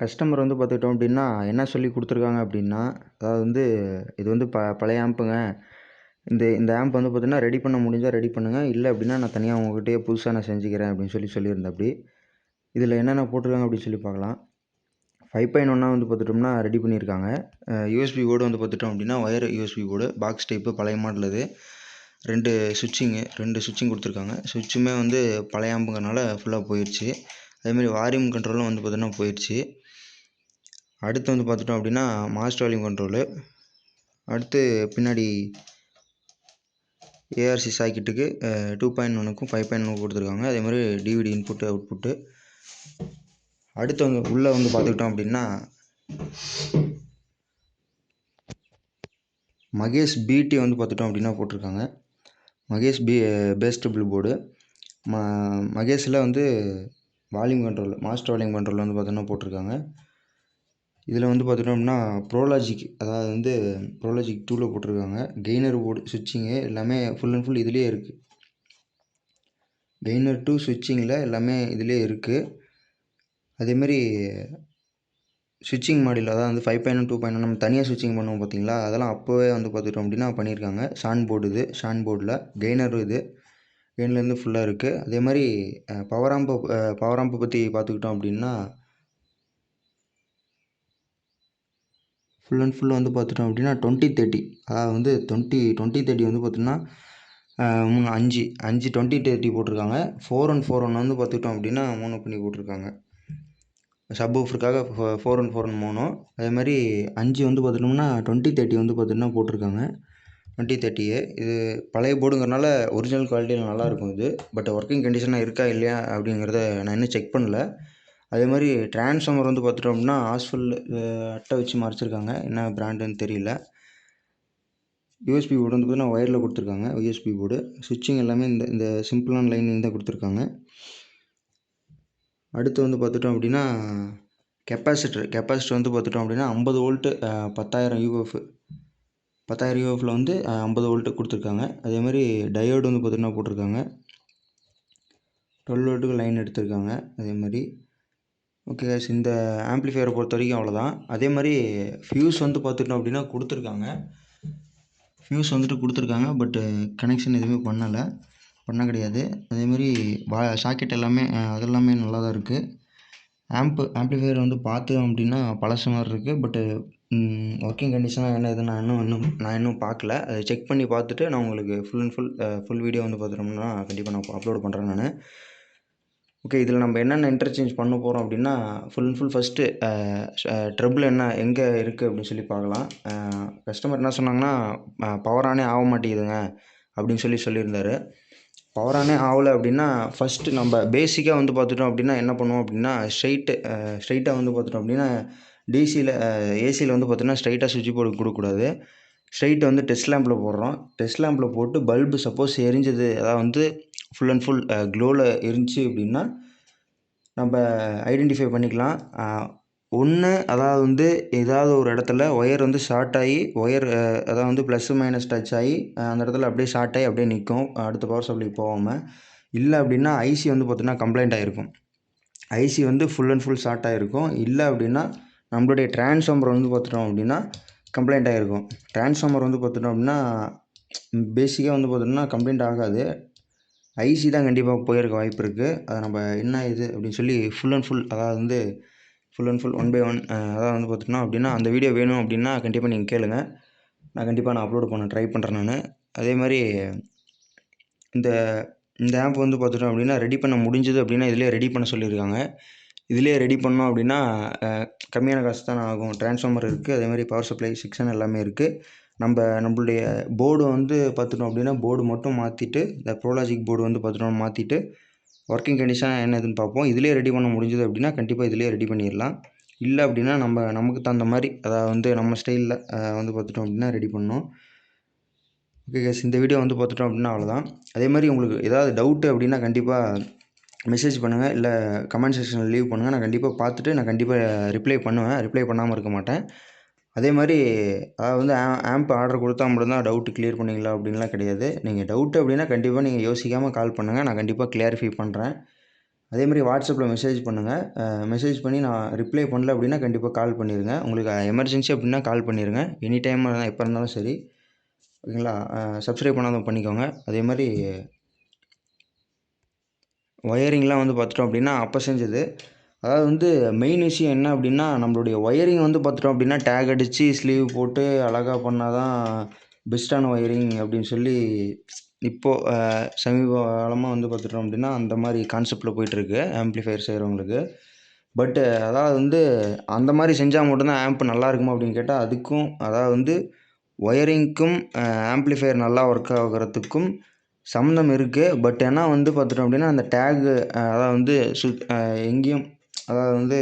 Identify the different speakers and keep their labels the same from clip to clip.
Speaker 1: Customer வந்து பார்த்துக்கிட்டோம் அப்படின்னா, என்ன சொல்லி குடுத்துருக்காங்க அப்படின்னா, அதாவது வந்து இது வந்து பழைய ஆம்புங்க. இந்த ஆம்ப் வந்து பார்த்தீங்கன்னா, ரெடி பண்ண முடிஞ்சா ரெடி பண்ணுங்க. இல்ல அப்படின்னா நான் தனியா உங்ககிட்டயே புதுசா நான் செஞ்சுக்கிறேன் அப்படின்னு சொல்லியிருந்தாப்படி. இதில என்னென்ன போட்டிருக்காங்க அப்படின்னு சொல்லி பார்க்கலாம். 5.1 வந்து பார்த்துட்டோம்னா ரெடி பண்ணியிருக்காங்க. யூஎஸ்பி போர்டு வந்து பார்த்துட்டோம் அப்படின்னா, wire USB board box type பழைய மாடல் இது. 2 ஸ்விட்சிங் குடுத்துருக்காங்க. ஸ்விட்சுமே வந்து பழைய ஆம்புங்கறனால ஃபுல்லா போயிருச்சு. அதேமாரி வால்யூம் கண்ட்ரோலும் வந்து பார்த்தீங்கன்னா போயிருச்சு. அடுத்து வந்து பார்த்துட்டோம் அப்படின்னா, மாஸ்டர் வால்யூம் கண்ட்ரோலு. அடுத்து பின்னாடி ஏஆர்சி சாக்கெட்டுக்கு 2.1க்கும் 5.1க்கும் கொடுத்துருக்காங்க. அதேமாதிரி டிவிடி இன்புட்டு அவுட்புட்டு. அடுத்து வந்து உள்ளே வந்து பார்த்துக்கிட்டோம் அப்படின்னா, மகேஷ் பிடி வந்து பார்த்துட்டோம் அப்படின்னா போட்டிருக்காங்க. மகேஷ் பேஸ்டபிள் போர்டு. மகேஷில் வந்து volume control master volume control வந்து பார்த்தோன்னா போட்டிருக்காங்க. இதில் வந்து பார்த்துட்டோம்னா ப்ரோலாஜிக், அதாவது வந்து ப்ரோலாஜிக் 2ல் போட்டிருக்காங்க. கெய்னர் போர்டு ஸ்விட்சிங்கு எல்லாமே ஃபுல் அண்ட் ஃபுல் இதுலேயே இருக்குது. கெய்னர் 2 ஸ்விட்சிங்கில் எல்லாமே இதிலே இருக்குது. அதேமாரி ஸ்விட்சிங் மாடியூல், அதாவது வந்து 5.1 2.1 நம்ம தனியாக ஸ்விட்சிங் பண்ணுவோம் பார்த்தீங்களா, அதெல்லாம் அப்போவே வந்து பார்த்துட்டோம் அப்படின்னா பண்ணியிருக்காங்க. ஷான் போர்டில் கெய்னரும் இது கெய்னர்லேருந்து ஃபுல்லாக இருக்குது. அதே மாதிரி பவர் ஆம்பை பற்றி பார்த்துக்கிட்டோம் அப்படின்னா, ஃபுல் அண்ட் ஃபுல் வந்து பார்த்துட்டோம் அப்படின்னா 2030, அதாவது வந்து 2030 வந்து பார்த்தோம்னா 5 2030 போட்டிருக்காங்க. 4141 வந்து பார்த்துக்கிட்டோம் அப்படின்னா மோனோ பண்ணி போட்டிருக்காங்க. சப் ஊஃபருக்காக 4141 மோனோ. அதே மாதிரி 5 வந்து பார்த்துட்டோம்னா 2030 வந்து பார்த்தீங்கன்னா போட்டிருக்காங்க. 2030 இது பழைய போர்டுங்கிறனால ஒரிஜினல் குவாலிட்டியில் நல்லாயிருக்கும் இது. பட் ஒர்க்கிங் கண்டிஷனாக இருக்கா இல்லையா அப்படிங்கிறத நான் இன்னும் செக் பண்ணல. அதே மாதிரி டிரான்ஸ்ஃபார்மர் வந்து பார்த்துட்டோம் அப்படின்னா ஆஸ்ஃபுல் அட்டை வச்சு மறைச்சிருக்காங்க. என்ன பிராண்டுன்னு தெரியல. யூஎஸ்பி போர்டு வந்து பார்த்தீங்கன்னா ஒயரில் கொடுத்துருக்காங்க. யூஎஸ்பி போர்டு ஸ்விட்சிங் எல்லாமே இந்த சிம்பிளான லைனிங் தான் கொடுத்துருக்காங்க. அடுத்து வந்து பார்த்துட்டோம் அப்படின்னா கெப்பாசிட்டர் வந்து பார்த்துட்டோம் அப்படின்னா 50 வோல்ட்டு 10,000 யூஎஃப் 10,000 யூஎஃப்பில் வந்து 50 வோல்ட்டு கொடுத்துருக்காங்க. அதேமாதிரி டயோடு வந்து பார்த்திங்கன்னா போட்டிருக்காங்க. 12 வோல்ட்டுக்கு லைன் எடுத்திருக்காங்க. அதேமாதிரி ஓகே கைஸ், இந்த ஆம்ப்ளிஃபையரை பொறுத்த வரைக்கும் அவ்வளோதான். அதே மாதிரி ஃபியூஸ் வந்து பார்த்துட்டோம் அப்படின்னா கொடுத்துருக்காங்க. பட்டு கனெக்ஷன் எதுவுமே பண்ண கிடையாது. அதேமாதிரி சாக்கெட் எல்லாமே அதெல்லாமே நல்லா தான் இருக்குது. ஆம்ப்ளிஃபையர் வந்து பார்த்தோம் அப்படின்னா பழசு மாதிரி இருக்குது. பட்டு ஒர்க்கிங் கண்டிஷனாக என்ன இது நான் இன்னும் பார்க்கல. அதை செக் பண்ணி பார்த்துட்டு நான் உங்களுக்கு ஃபுல் வீடியோ வந்து பார்த்துட்டோம்னா கண்டிப்பாக நான் அப்லோட் பண்ணுறேன் நான். ஓகே, இதில் நம்ம என்னென்ன இன்டர்சேஞ்ச் பண்ண போகிறோம் அப்படின்னா full and full first trouble எங்கே இருக்குது அப்படின்னு சொல்லி பார்க்கலாம். கஸ்டமர் என்ன சொன்னாங்கன்னா, பவர் ஆனே ஆக மாட்டேங்குதுங்க அப்படின்னு சொல்லியிருந்தார். பவர் ஆனே ஆகலை அப்படின்னா ஃபஸ்ட்டு நம்ம பேசிக்காக வந்து பார்த்துட்டோம் அப்படின்னா என்ன பண்ணுவோம் அப்படின்னா ஸ்ட்ரைட்டாக வந்து பார்த்துட்டோம் அப்படின்னா ஏசியில் வந்து பார்த்தீங்கன்னா ஸ்ட்ரைட்டாக சுவிட்ச் போர்டு கொடுக்கக்கூடாது. ஸ்ட்ரைட்டை வந்து டெஸ்ட் லேம்பில் போடுறோம். டெஸ்ட் லேம்பில் போட்டு பல்பு சப்போஸ் எரிஞ்சது, அதாவது வந்து ஃபுல் அண்ட் ஃபுல் க்ளோவில் இருந்துச்சு அப்படின்னா நம்ம ஐடென்டிஃபை பண்ணிக்கலாம். அதாவது வந்து ஏதாவது ஒரு இடத்துல ஒயர் வந்து ஷார்ட் ஆகி அதாவது வந்து ப்ளஸ் மைனஸ் டச் ஆகி அந்த இடத்துல அப்படியே ஷார்ட் ஆகி அப்படியே நிற்கும், அடுத்த பவர் சப்ளைக்கு போகாமல். இல்லை அப்படின்னா ஐசி வந்து பார்த்திங்கன்னா கம்ப்ளைண்ட் ஆகிருக்கும். ஐசி வந்து ஃபுல் அண்ட் ஃபுல் ஷார்ட் ஆகிருக்கும். இல்லை அப்படின்னா நம்மளுடைய டிரான்ஸ்ஃபார்மர் வந்து பார்த்துட்டோம் அப்படின்னா கம்ப்ளைண்ட் ஆகிருக்கும். டிரான்ஸ்ஃபார்மர் வந்து பார்த்துட்டோம் அப்படின்னா பேசிக்காக வந்து பார்த்திங்கன்னா கம்ப்ளைண்ட் ஆகாது. ஐசி தான் கண்டிப்பாக போயிருக்க வாய்ப்பு இருக்குது. அதை நம்ம என்ன இது அப்படின்னு சொல்லி full and full one by one அதாவது வந்து பார்த்திங்கன்னா அப்படின்னா அந்த வீடியோ வேணும் அப்படின்னா கண்டிப்பாக நீங்கள் கேளுங்க. நான் கண்டிப்பாக அப்லோட் பண்ண ட்ரை பண்ணுறேன் நான். அதே மாதிரி இந்த ஆப் வந்து பார்த்துட்டோம் அப்படின்னா ரெடி பண்ண முடிஞ்சது அப்படின்னா இதிலே ரெடி பண்ண சொல்லியிருக்காங்க. இதிலே ரெடி பண்ணோம் அப்படின்னா கம்மியான காசு தான் ஆகும். டிரான்ஸ்ஃபார்மர் இருக்குது, அதேமாதிரி பவர் சப்ளை செக்ஷன் எல்லாமே இருக்குது. நம்மளுடைய போர்டு வந்து பார்த்துட்டோம் அப்படின்னா போர்டு மட்டும் மாற்றிட்டு, இந்த ப்ரோலாஜிக் போர்டு வந்து பார்த்துட்டோம் மாற்றிட்டு ஒர்க்கிங் கண்டிஷன் என்ன இதுன்னு பார்ப்போம். இதிலே ரெடி பண்ண முடிஞ்சது அப்படின்னா கண்டிப்பாக இதிலே ரெடி பண்ணிடலாம். இல்லை அப்படின்னா நமக்கு தகுந்த மாதிரி, அதாவது வந்து நம்ம ஸ்டைலில் வந்து பார்த்துட்டோம் அப்படின்னா ரெடி பண்ணோம். ஓகே கைஸ், இந்த வீடியோ வந்து பார்த்துட்டோம் அப்படின்னா அவ்வளோதான். அதே மாதிரி உங்களுக்கு ஏதாவது டவுட்டு அப்படின்னா கண்டிப்பாக மெசேஜ் பண்ணுங்கள், இல்லை கமெண்ட் செக்ஷனில் லீவ் பண்ணுங்கள். நான் கண்டிப்பாக பார்த்துட்டு நான் கண்டிப்பாக ரிப்ளை பண்ணுவேன். ரிப்ளை பண்ணாமல் இருக்க மாட்டேன். அதே மாதிரி அதாவது வந்து ஆம்ப் ஆர்டர் கொடுத்தா மட்டும்தான் டவுட்டு கிளியர் பண்ணிங்களா அப்படின்லாம் கிடையாது. நீங்கள் டவுட்டு அப்படின்னா கண்டிப்பாக நீங்கள் யோசிக்காமல் கால் பண்ணுங்கள். நான் கண்டிப்பாக கிளாரிஃபை பண்ணுறேன். அதேமாதிரி வாட்ஸ்அப்பில் மெசேஜ் பண்ணுங்கள். மெசேஜ் பண்ணி நான் ரிப்ளை பண்ணல அப்படின்னா கண்டிப்பாக கால் பண்ணிடுங்க. உங்களுக்கு எமர்ஜென்சி அப்படின்னா கால் பண்ணிடுங்க. எனி டைம் எப்போ இருந்தாலும் சரி. ஓகேங்களா? சப்ஸ்கிரைப் பண்ணாதவங்க பண்ணிக்கோங்க. அதேமாதிரி ஒயரிங்லாம் வந்து பார்த்துட்டோம் அப்படின்னா அப்போ செஞ்சது. அதாவது வந்து மெயின் விஷயம் என்ன அப்படின்னா, நம்மளுடைய ஒயரிங் வந்து பார்த்துட்டோம் அப்படின்னா டேக் அடித்து ஸ்லீவ் போட்டு அழகாக பண்ணால் தான் பெஸ்ட்டான ஒயரிங் அப்படின்னு சொல்லி இப்போது சமீப காலமாக வந்து பார்த்துட்டோம் அப்படின்னா அந்த மாதிரி கான்செப்டில் போயிட்டுருக்கு ஆம்ப்ளிஃபையர் செய்கிறவங்களுக்கு. பட்டு அதாவது வந்து அந்த மாதிரி செஞ்சால் மட்டும்தான் ஆம்ப் நல்லா இருக்குமா அப்படின்னு கேட்டால் அதுக்கும் அதாவது வந்து ஒயரிங்க்கும் ஆம்ப்ளிஃபையர் நல்லா ஒர்க் ஆகுறதுக்கும் சம்மந்தம் இருக்குது. பட் ஏன்னா வந்து பார்த்துட்டோம் அப்படின்னா அந்த டேகு அதாவது வந்து எங்கேயும் அதாவது வந்து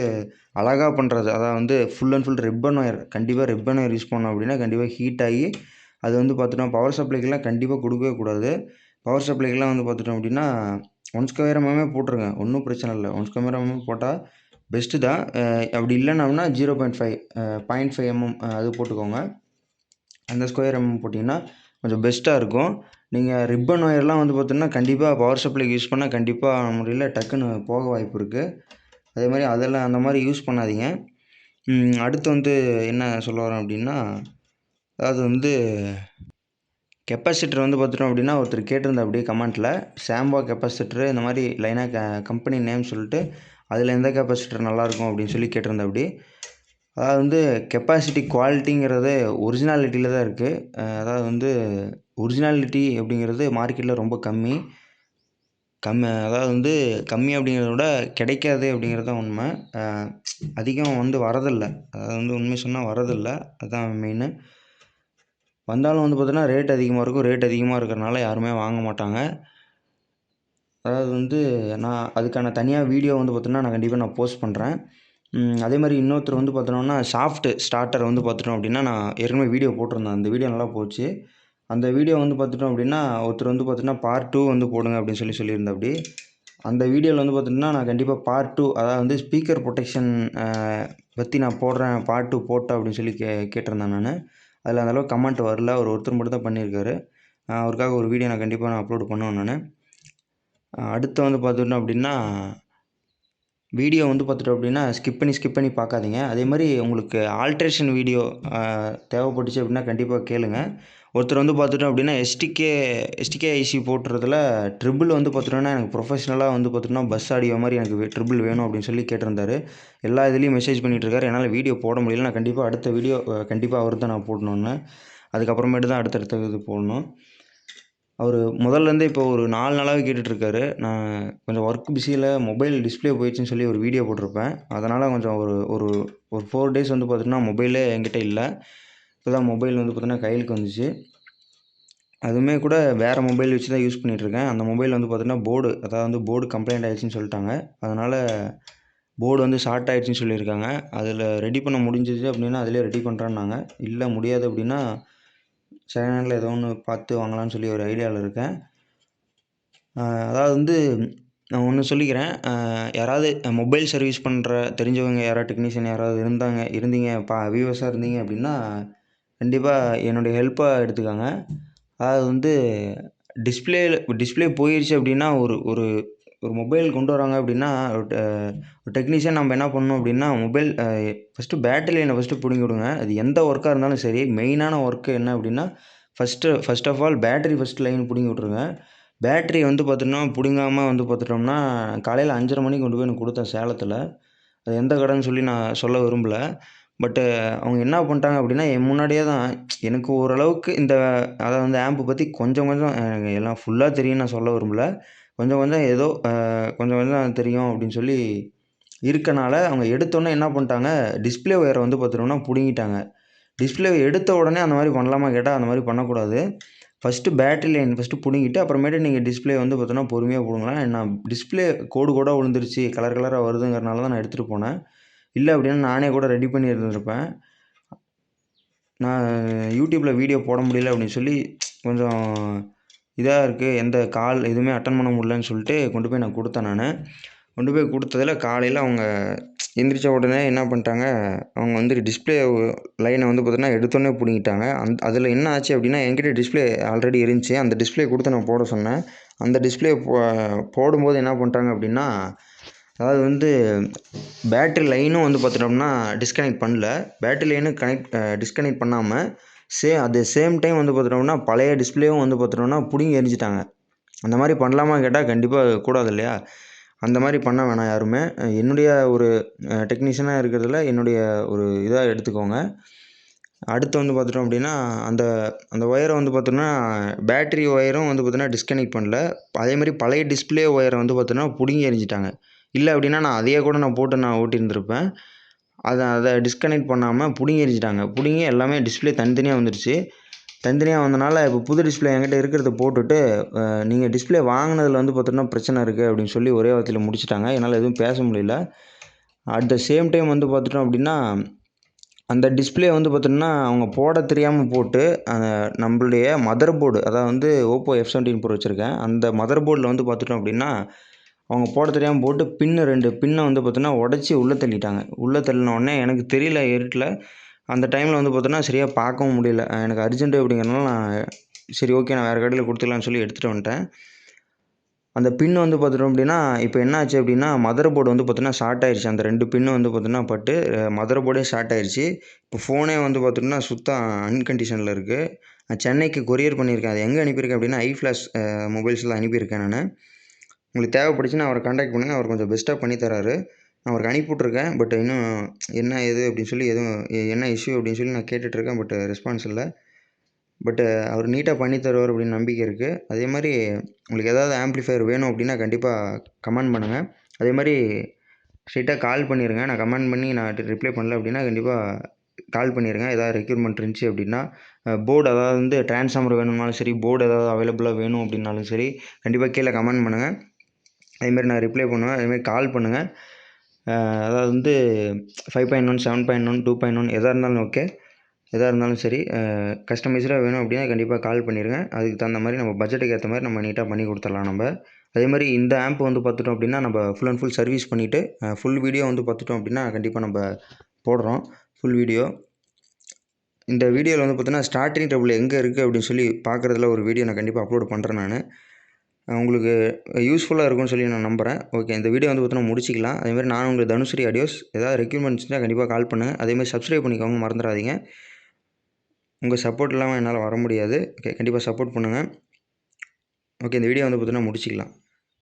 Speaker 1: அழகாக பண்ணுறது அதாவது வந்து full and full ribbon wire கண்டிப்பாக ரிப்பன் ஒயர் யூஸ் பண்ணோம் அப்படின்னா கண்டிப்பாக ஹீட் ஆகி அது வந்து பார்த்துட்டோம் பவர் சப்ளைக்கெலாம் கண்டிப்பாக கொடுக்கவே கூடாது. பவர் சப்ளைக்கெலாம் வந்து பார்த்துட்டோம் அப்படின்னா 1 ஸ்கொயர் எம்எம்மே போட்டுருங்க, ஒன்றும் பிரச்சனை இல்லை. 1 ஸ்கொயர் எம்எம் போட்டால் பெஸ்ட்டு தான். அப்படி இல்லைன்னா 0.5 எம்எம் அது போட்டுக்கோங்க. அந்த ஸ்கொயர் எம்எம் போட்டிங்கன்னா கொஞ்சம் பெஸ்ட்டாக இருக்கும். நீங்கள் ரிப்பன் ஒயர்லாம் வந்து பார்த்தீங்கன்னா கண்டிப்பாக பவர் சப்ளைக்கு யூஸ் பண்ணால் கண்டிப்பாக முறையில் டக்குன்னு போக வாய்ப்பு இருக்குது. அதே மாதிரி அதெல்லாம் அந்த மாதிரி யூஸ் பண்ணாதீங்க. அடுத்து வந்து என்ன சொல்ல வரேன் அப்படின்னா, அதாவது வந்து கெப்பாசிட்டர் வந்து பார்த்துட்டோம் அப்படின்னா ஒருத்தர் கேட்டிருந்தா அப்படியே கமெண்ட்டில் சாம்பா கெப்பாசிட்டரு இந்த மாதிரி லைனாக கம்பெனி நேம் சொல்லிட்டு அதில் எந்த கெப்பாசிட்டர் நல்லாயிருக்கும் அப்படின்னு சொல்லி கேட்டிருந்தா அப்படி. அதாவது வந்து கெப்பாசிட்டி குவாலிட்டிங்கிறது ஒரிஜினாலிட்டியில் தான் இருக்குது. அதாவது வந்து ஒரிஜினாலிட்டி அப்படிங்கிறது மார்க்கெட்டில் ரொம்ப கம்மி. அதாவது வந்து கம்மி அப்படிங்கிறத விட கிடைக்காது அப்படிங்கிறது தான் உண்மை. அதிகம் வந்து வரதில்லை. அதாவது வந்து உண்மையை சொன்னால் வரதில்லை. அதுதான் மெயினு. வந்தாலும் வந்து பார்த்தீங்கன்னா ரேட் அதிகமாக இருக்கும். ரேட் அதிகமாக இருக்கிறனால யாருமே வாங்க மாட்டாங்க. அதாவது வந்து நான் அதுக்கான தனியாக வீடியோ வந்து பார்த்தீங்கன்னா நான் கண்டிப்பாக போஸ்ட் பண்ணுறேன். அதே மாதிரி இன்னொருத்தர் வந்து பார்த்தோன்னா சாஃப்ட் ஸ்டார்ட்டர் வந்து பார்த்துட்டோம் அப்படின்னா நான் ஏற்கனவே வீடியோ போட்டிருந்தேன். அந்த வீடியோ நல்லா போச்சு. அந்த வீடியோ வந்து பார்த்துட்டோம் அப்படின்னா ஒருத்தர் வந்து பார்த்தீங்கன்னா பார்ட் 2 வந்து போடுங்க அப்படின்னு சொல்லியிருந்தாப்படி. அந்த வீடியோவில் வந்து பார்த்திங்கன்னா நான் கண்டிப்பாக பார்ட் 2 அதாவது வந்து ஸ்பீக்கர் ப்ரொடெக்ஷன் பற்றி நான் போடுறேன் பார்ட் 2 போட்டேன் அப்படின்னு சொல்லி கேட்டிருந்தேன் நான். அதில் அந்தளவுக்கு கமெண்ட் வரல. ஒருத்தர் மட்டும் தான் பண்ணியிருக்காரு. அவருக்காக ஒரு வீடியோ நான் கண்டிப்பாக அப்லோட் பண்ணுவேன் நான். அடுத்து வந்து பார்த்துட்டோம் அப்படின்னா வீடியோ வந்து பார்த்துட்டோம் அப்படின்னா ஸ்கிப் பண்ணி பார்க்காதீங்க. அதே மாதிரி உங்களுக்கு ஆல்ட்ரேஷன் வீடியோ தேவைப்பட்டுச்சு அப்படின்னா கண்டிப்பாக கேளுங்க. ஒருத்தர் வந்து பார்த்துட்டோம் அப்படின்னா எஸ்டிகே ஐசி போட்டுறதுல ட்ரிபிள் வந்து பார்த்துட்டோன்னா எனக்கு ப்ரொஃபஷ்னலாக வந்து பார்த்துட்டோன்னா பஸ் ஆடியோ மாதிரி எனக்கு ட்ரிபிள் வேணும் அப்படின்னு சொல்லி கேட்டிருந்தாரு. எல்லா இதுலேயும் மெசேஜ் பண்ணிகிட்ருக்காரு. என்னால் வீடியோ போட முடியல. நான் கண்டிப்பாக அடுத்த வீடியோ கண்டிப்பாக அவர் தான் நான் போடணுன்னு. அதுக்கப்புறமேட்டு தான் அடுத்தடுத்த இது போடணும். அவர் முதல்லேருந்தே இப்போ ஒரு 4 நாளாகவே கேட்டுட்ருக்காரு. நான் கொஞ்சம் ஒர்க் பிஸியில் மொபைல் டிஸ்பிளே போயிடுச்சுன்னு சொல்லி ஒரு வீடியோ போட்டிருப்பேன். அதனால் கொஞ்சம் ஒரு 4 டேஸ் வந்து பார்த்தீங்கன்னா மொபைலே என்கிட்ட இல்லை. இப்போ தான் மொபைல் வந்து பார்த்தீங்கன்னா கையிலுக்கு வந்துச்சு. அதுவுமே கூட வேறு மொபைல் வச்சு தான் யூஸ் பண்ணிகிட்ருக்கேன். அந்த மொபைல் வந்து பார்த்தீங்கன்னா அதாவது வந்து போர்டு கம்ப்ளைண்ட் ஆகிடுச்சின்னு சொல்லிட்டாங்க. அதனால் போர்டு வந்து ஷார்ட் ஆகிடுச்சின்னு சொல்லியிருக்காங்க. அதில் ரெடி பண்ண முடிஞ்சிச்சு அப்படின்னா அதிலே ரெடி பண்ணுறேன்னாங்க. இல்லை முடியாது அப்படின்னா செகண்ட் ஹேண்டில் ஏதோ ஒன்று பார்த்து வாங்கலாம்னு சொல்லி ஒரு ஐடியாவில் இருக்கேன். அதாவது வந்து நான் ஒன்று சொல்லிக்கிறேன். யாராவது மொபைல் சர்வீஸ் பண்ணுற தெரிஞ்சவங்க யாராவது டெக்னீஷியன் யாராவது இருந்தீங்க வியூவர்ஸாக இருந்தீங்க அப்படின்னா கண்டிப்பாக என்னுடைய ஹெல்ப்பை எடுத்துக்கோங்க. அதாவது வந்து டிஸ்பிளே போயிடுச்சு அப்படின்னா ஒரு மொபைல் கொண்டு வராங்க அப்படின்னா ஒரு டெக்னீஷியன் நம்ம என்ன பண்ணணும் அப்படின்னா மொபைல் ஃபஸ்ட்டு பேட்டரி லைனை ஃபஸ்ட்டு பிடுங்கி விடுங்க. அது எந்த ஒர்க்காக இருந்தாலும் சரி மெயினான ஒர்க்கு என்ன அப்படின்னா first of all battery first line பிடுங்கி விட்ருங்க. பேட்டரி வந்து பார்த்திங்கன்னா பிடுங்காமல் வந்து பார்த்துட்டோம்னா காலையில் 5:30 மணிக்கு கொண்டு போய் எனக்கு கொடுத்தேன் சேலத்தில். அது எந்த கடைன்னு சொல்லி நான் சொல்ல விரும்பல. பட்டு அவங்க என்ன பண்ணிட்டாங்க அப்படின்னா என் முன்னாடியே தான் எனக்கு ஓரளவுக்கு அதாவது வந்து ஆம்பு பற்றி கொஞ்சம் எல்லாம் ஃபுல்லாக தெரியும்னு நான் சொல்ல விரும்பல. கொஞ்சம் ஏதோ கொஞ்சம் தெரியும் அப்படின்னு சொல்லி இருக்கனால அவங்க எடுத்தோன்னே என்ன பண்ணிட்டாங்க டிஸ்பிளே ஒயரை வந்து பார்த்துட்டோம்னா பிடுங்கிட்டாங்க. டிஸ்பிளே எடுத்த உடனே அந்த மாதிரி பண்ணலாமா கேட்டால் அந்த மாதிரி பண்ணக்கூடாது. ஃபஸ்ட்டு பேட்டரி லைன் ஃபஸ்ட்டு பிடுங்கிட்டு அப்புறமேட்டு நீங்கள் டிஸ்பிளே வந்து பார்த்தோன்னா பொறுமையாக பிடுங்கலாம். நான் டிஸ்பிளே கோடாக விழுந்துருச்சு கலராக வருதுங்கிறனால தான் நான் எடுத்துகிட்டு போனேன். இல்லை அப்படின்னா நானே கூட ரெடி பண்ணி இருந்திருப்பேன். நான் யூடியூப்பில் வீடியோ போட முடியல அப்படின்னு சொல்லி கொஞ்சம் இதாக இருக்குது. எந்த கால் எதுவுமே அட்டன் பண்ண முடியலன்னு சொல்லிட்டு கொண்டு போய் நான் கொடுத்தேன் நான். கொண்டு போய் கொடுத்ததில் காலையில் அவங்க எந்திரிச்ச உடனே என்ன பண்ணிட்டாங்க, அவங்க வந்து டிஸ்பிளே லைனை வந்து பார்த்தீங்கன்னா எடுத்தோடனே பிடுங்கிட்டாங்க. அதில் என்ன ஆச்சு அப்படின்னா என்கிட்ட டிஸ்பிளே ஆல்ரெடி இருந்துச்சு. அந்த டிஸ்பிளே கொடுத்து நான் போட சொன்னேன். அந்த டிஸ்பிளே போடும்போது என்ன பண்ணிட்டாங்க அப்படின்னா அதாவது வந்து பேட்ரி லைனும் வந்து பார்த்துட்டோம்னா டிஸ்கனெக்ட் பண்ணல. பேட்ரி லைனும் டிஸ்கனெக்ட் பண்ணாமல் அட் த சேம் டைம் வந்து பார்த்துட்டோம்னா பழைய டிஸ்பிளேவும் வந்து பார்த்துட்டோம்னா பிடுங்கி எரிஞ்சிட்டாங்க. அந்த மாதிரி பண்ணலாமா கேட்டால் கண்டிப்பாக கூடாது இல்லையா? அந்த மாதிரி பண்ண வேணாம் யாருமே. என்னுடைய ஒரு டெக்னீஷியனாக இருக்கிறதுல என்னுடைய ஒரு இதாக எடுத்துக்கோங்க. அடுத்து வந்து பார்த்துட்டோம் அப்படின்னா அந்த அந்த ஒயரை வந்து பார்த்தோன்னா பேட்ரி ஒயரும் வந்து பார்த்தோன்னா டிஸ்கனெக்ட் பண்ணல. அதேமாதிரி பழைய டிஸ்பிளே ஒயரை வந்து பார்த்தோன்னா பிடுங்கி எறிஞ்சிட்டாங்க. இல்லை அப்படின்னா நான் அதையே கூட நான் போட்டு நான் ஓட்டியிருந்திருப்பேன். அதை டிஸ்கனெக்ட் பண்ணாமல் பிடுங்கி எறிஞ்சிட்டாங்க. பிடுங்கி எல்லாமே டிஸ்பிளே தனித்தனியாக வந்துருச்சு. தனித்தனியாக வந்தனால இப்போ புது டிஸ்பிளே என்கிட்ட இருக்கிறத போட்டுட்டு நீங்கள் டிஸ்பிளே வாங்கினதில் வந்து பார்த்தோன்னா பிரச்சனை இருக்குது அப்படின்னு சொல்லி ஒரே வார்த்தையில் முடிச்சுட்டாங்க. என்னால் எதுவும் பேச முடியல. அட் த சேம் டைம் வந்து பார்த்துட்டோம் அப்படின்னா அந்த டிஸ்பிளே வந்து பார்த்தோன்னா அவங்க போட தெரியாமல் போட்டு நம்மளுடைய மதர் போர்டு, அதாவது வந்து ஓப்போ F17 ப்ரோ வச்சுருக்கேன். அந்த மதர் போர்டில் வந்து பார்த்துட்டோம் அப்படின்னா அவங்க போட தெரியாமல் போட்டு 2 பின்னை வந்து பார்த்தோன்னா உடச்சி உள்ளே தள்ளிட்டாங்க. உள்ளே தள்ளின உடனே எனக்கு தெரியல இருட்டில். அந்த டைமில் வந்து பார்த்தோன்னா சரியாக பார்க்கவும் முடியல. எனக்கு அர்ஜென்ட்டு அப்படிங்கிறனால நான் சரி ஓகே நான் வேறு கடையில் கொடுத்துக்கலான்னு சொல்லி எடுத்துகிட்டு வந்துட்டேன். அந்த பின் வந்து பார்த்துட்டோம் அப்படின்னா இப்போ என்ன ஆச்சு அப்படின்னா மதர் போர்டு வந்து பார்த்தோன்னா ஷார்ட் ஆயிடுச்சு. அந்த 2 பின்னு வந்து பார்த்தோன்னா பட்டு மதர் போர்டே ஷார்ட் ஆயிடுச்சு. இப்போ ஃபோனே வந்து பார்த்தோன்னா சுத்தம் அன்கண்டிஷனில் இருக்குது. நான் சென்னைக்கு கொரியர் பண்ணியிருக்கேன். அது எங்கே அனுப்பியிருக்கேன் அப்படின்னா iFlash மொபைல்ஸில் அனுப்பியிருக்கேன் நான். உங்களுக்கு தேவைப்பட்டுச்சுன்னா அவரை கான்டாக்ட் பண்ணுங்கள். அவர் கொஞ்சம் பெஸ்ட்டாக பண்ணி தராரு. நான் அவருக்கு அனுப்பி விட்ருக்கேன். பட் இன்னும் என்ன ஏது அப்படின்னு சொல்லி எதுவும் என்ன இஷ்யூ அப்படின்னு சொல்லி நான் கேட்டுட்ருக்கேன். பட் ரெஸ்பான்ஸ் இல்லை. பட் அவர் நீட்டாக பண்ணி தருவார் அப்படின்னு நம்பிக்கை இருக்குது. அதே மாதிரி உங்களுக்கு ஏதாவது ஆம்ப்ளிஃபையர் வேணும் அப்படின்னா கண்டிப்பாக கமெண்ட் பண்ணுங்கள். அதே மாதிரி ஸ்ட்ரெயிட்டாக கால் பண்ணிடுங்க. நான் கமெண்ட் பண்ணி நான் ரிப்ளை பண்ணல அப்படின்னா கண்டிப்பாக கால் பண்ணிடுங்க. ஏதாவது ரெக்யூர்மெண்ட் இருந்துச்சு அப்படின்னா போர்டு அதாவது வந்து ட்ரான்ஸ்ஃபார்மர் வேணும்னாலும் சரி, போர்டு ஏதாவது அவைலபிளாக வேணும் அப்படின்னாலும் சரி கண்டிப்பாக கீழே கமெண்ட் பண்ணுங்கள். அதேமாதிரி நான் ரிப்ளை பண்ணுவேன். அதேமாதிரி கால் பண்ணுங்கள். அதாவது வந்து 5.1, 7.1, 2.1 எதாக இருந்தாலும் ஓகே. எதாக இருந்தாலும் சரி கஸ்டமைஸ்டாக வேணும் அப்படின்னா கண்டிப்பாக கால் பண்ணிடுங்க. அதுக்கு தகுந்த மாதிரி நம்ம பட்ஜெட்டுக்கு ஏற்ற மாதிரி நம்ம நீட்டாக பண்ணி கொடுத்துடலாம் நம்ம. அதே மாதிரி இந்த ஆம்ப் வந்து பார்த்துட்டோம் அப்படின்னா நம்ம ஃபுல் அண்ட் ஃபுல் சர்வீஸ் பண்ணிவிட்டு ஃபுல் வீடியோ வந்து பார்த்துட்டோம் அப்படின்னா கண்டிப்பாக நம்ம போடுறோம் ஃபுல் வீடியோ. இந்த வீடியோவில் வந்து பார்த்தீங்கன்னா ஸ்டார்டிங் ட்ரபிள் எங்கே இருக்குது அப்படின்னு சொல்லி பார்க்குறதுல ஒரு வீடியோ நான் கண்டிப்பாக அப்லோட் பண்ணுறேன் நான். உங்களுக்கு யூஸ்ஃபுல்லாக இருக்கும்னு சொல்லி நான் நம்புகிறேன். ஓகே இந்த வீடியோ வந்து பார்த்தீங்கன்னா முடிச்சிக்கலாம். அதேமாதிரி நான் உங்களுக்கு தனுஸ்ரீ ஆடியோஸ். ஏதாவது ரெக்யூர்மெண்ட் இருந்துச்சுன்னா கண்டிப்பாக கால் பண்ணுங்கள். அதேமாதிரி சப்ஸ்கிரைப் பண்ணிக்கோங்க மறந்துடாதீங்க. உங்கள் சப்போர்ட் இல்லாமல் என்னால் வர முடியாது. ஓகே கண்டிப்பாக சப்போர்ட் பண்ணுங்கள். ஓகே இந்த வீடியோ வந்து பார்த்தீங்கன்னா முடிச்சிக்கலாம்.